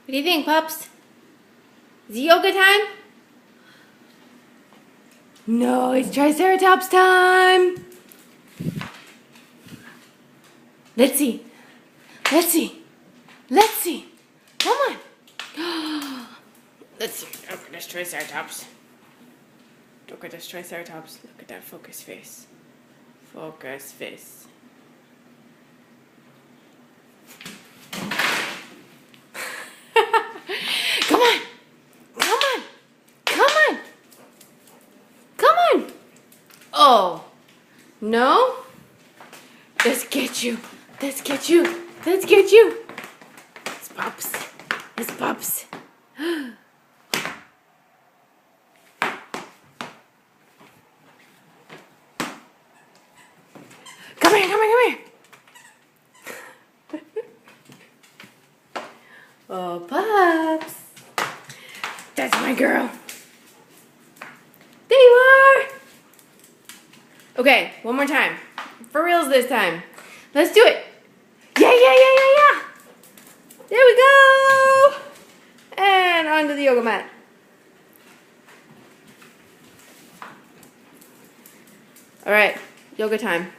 What do you think, pups? Is it yoga time? No, it's Triceratops time! Let's see. Let's see. Let's see. Come on. Let's see. Look at this Triceratops. Look at this Triceratops. Look at that focus face. Focus face. Come on. Come on. Come on. Come on. Oh. No? Let's get you. Let's get you. Let's get you. It's Pups. It's Pups. Come here, come here, come here. Oh, Pups. That's my girl. There you are. Okay, one more time. For reals this time. Let's do it. Yeah, yeah, yeah, yeah, yeah. There we go. And onto the yoga mat. All right, yoga time.